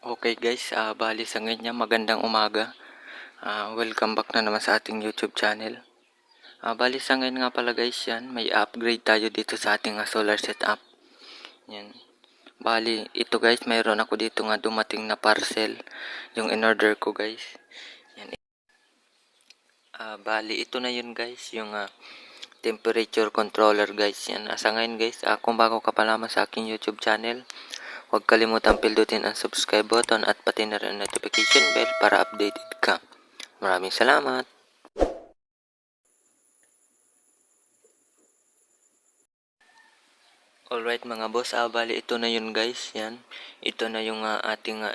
Okay guys, bali sa ngayon magandang umaga. Welcome back na naman sa ating YouTube channel. Bali sa ngayon nga pala guys yan, may upgrade tayo dito sa ating solar setup. Yan. Bali, ito guys, mayroon ako dito nga dumating na parcel. Yung in-order ko guys. Yan. Bali, ito na yun guys, yung temperature controller guys. Yan. Sa ngayon guys, kung bago ka pa lamang sa aking YouTube channel, huwag kalimutang pindutin ang subscribe button at pati na rin ang notification bell para updated ka. Maraming salamat. Alright mga boss, bali ito na yun guys. Yan. Ito na yung ating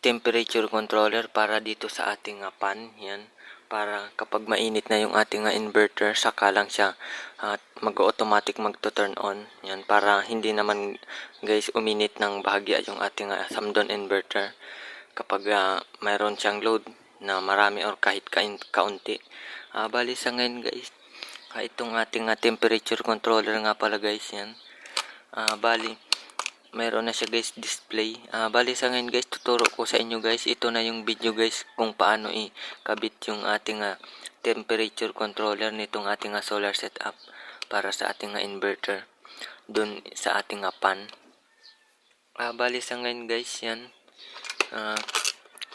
temperature controller para dito sa ating pan. Yan. Para kapag mainit na yung ating inverter, saka lang siya mag-automatic magto-turn on. Yan. Para hindi naman guys uminit ng bahagya yung ating Samdon inverter. Kapag mayroon siyang load na marami or kahit kaunti. Bali sa ngayon guys, itong ating temperature controller nga pala guys yan. Bali, mayroon na siya guys display. Bali sa ngayon guys, tuturo ko sa inyo guys. Ito na yung video guys kung paano ikabit yung ating temperature controller nitong ating solar setup para sa ating inverter dun sa ating pan. Bali sa ngayon guys yan.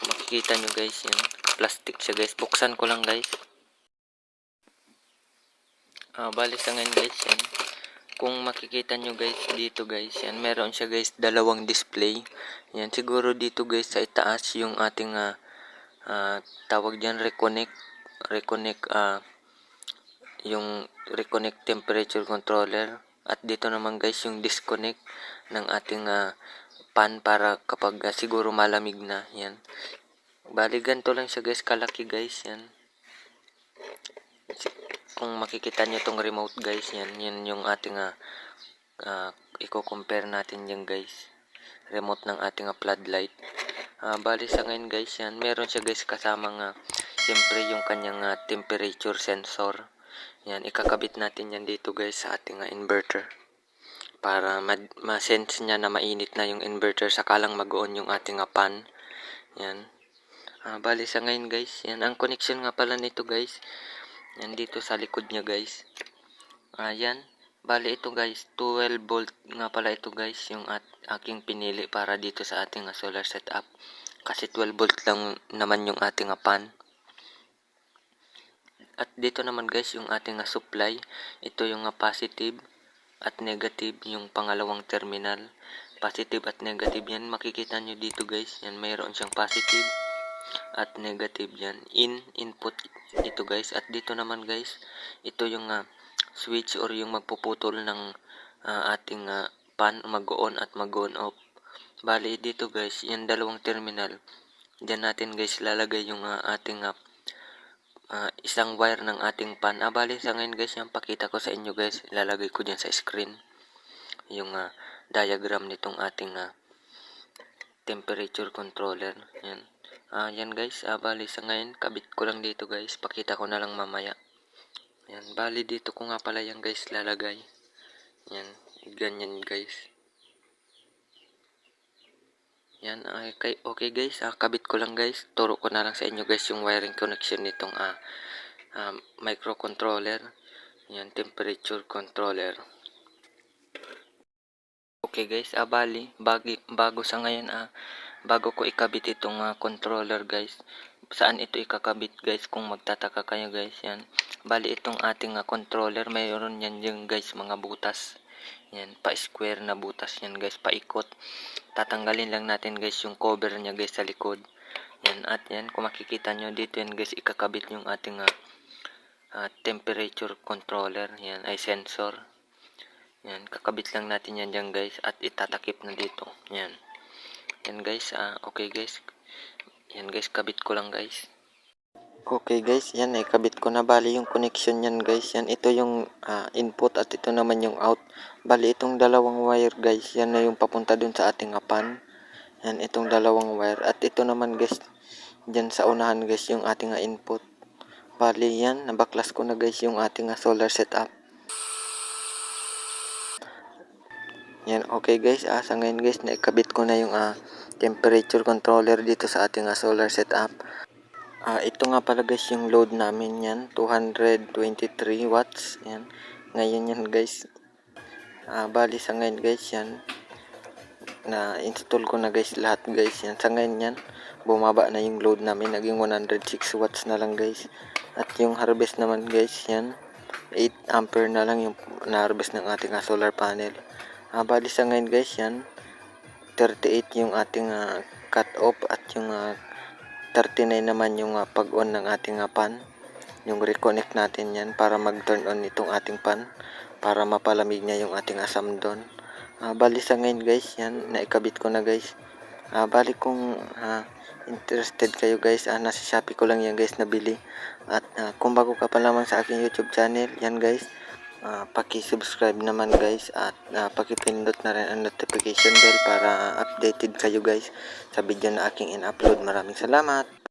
Makikita nyo guys yan. Plastic siya guys. Buksan ko lang guys. Bali sa ngayon guys yan. Kung makikita nyo guys dito guys, yan meron siya guys dalawang display. Yan siguro dito guys sa itaas yung ating tawag diyan reconnect yung reconnect temperature controller, at dito naman guys yung disconnect ng ating pan para kapag siguro malamig na. Yan. Bali ganito lang siya guys kalaki guys yan. Kung makikita nyo itong remote guys, yan yung ating i-compare natin yan guys, remote ng ating floodlight. Bali sa ngayon guys yan, meron siya guys kasamang siyempre yung kanyang temperature sensor. Yan, ikakabit natin yan dito guys sa ating inverter para ma-sense niya na mainit na yung inverter, saka lang mag-on yung ating pan. Yan. Bali sa ngayon guys, yan ang connection nga pala nito guys. Yan dito sa likod niya guys. Yan. Bali ito guys, 12 volt nga pala ito guys yung aking pinili para dito sa ating solar setup. Kasi 12 volt lang naman yung ating pan. At dito naman guys yung ating supply. Ito yung positive at negative, yung pangalawang terminal. Positive at negative yan. Makikita nyo dito guys. Yan, mayroon siyang positive at negative yan. Input ito guys. At dito naman guys, ito yung switch or yung magpuputol ng ating pan, mag-on at mag-on off. Bali dito guys, yan dalawang terminal. Diyan natin guys lalagay yung ating isang wire ng ating pan. Bali sa ngayon guys, yung pakita ko sa inyo guys, ilalagay ko dyan sa screen yung diagram nitong ating temperature controller. Yan. Yan guys, bali sa ngayon, kabit ko lang dito guys, pakita ko na lang mamaya. Yan, bali dito ko nga pala yan guys lalagay. Yan, ganyan guys. Yan, okay guys, kabit ko lang guys. Turo ko na lang sa inyo guys yung wiring connection nitong microcontroller. Yan, temperature controller. Okay guys, bali, bago sa ngayon, bago ko ikabit itong controller guys, saan ito ikakabit guys kung magtataka kayo guys. Yan, bali itong ating controller, mayroon yan yung guys mga butas. Yan, pa-square na butas yan guys, paikot. Tatanggalin lang natin guys yung cover niya guys sa likod. Yan, at yan, kung makikita nyo dito yan guys, ikakabit yung ating temperature controller. Yan, ay sensor. Yan, kakabit lang natin yan dyan guys at itatakip na dito. Yan. Yan guys, okay guys. Yan guys, kabit ko lang guys. Okay guys, yan ay kabit ko na. Bali yung connection yan guys. Yan, ito yung input at ito naman yung out. Bali itong dalawang wire guys, yan na yung papunta dun sa ating pan. Yan, itong dalawang wire. At ito naman guys, dyan sa unahan guys yung ating input. Bali yan, nabaklas ko na guys yung ating solar setup. Yan, okay guys, sa ngayon guys, naikabit ko na yung temperature controller dito sa ating solar setup. Ito nga pala guys yung load namin yan, 223 watts. Yan. Ngayon yan guys. Bali sa ngayon guys yan. Na-install ko na guys lahat guys yan. Sa ngayon yan, bumaba na yung load namin. Naging 106 watts na lang guys. At yung harvest naman guys yan, 8 ampere na lang yung na-harvest ng ating solar panel. Bali sa ngayon guys yan, 38 yung ating cut off at yung 39 naman yung pag-on ng ating pan. Yung reconnect natin yan para mag-turn on itong ating pan para mapalamig niya yung ating doon. Bali sa ngayon guys yan, naikabit ko na guys. Bali kung interested kayo guys, nasa Shopee ko lang yan guys nabili. At kung bago ka pa lamang sa aking YouTube channel, yan guys, paki-subscribe naman guys at paki-pindot na rin ang notification bell para updated kayo guys sa video na aking in-upload. Maraming salamat.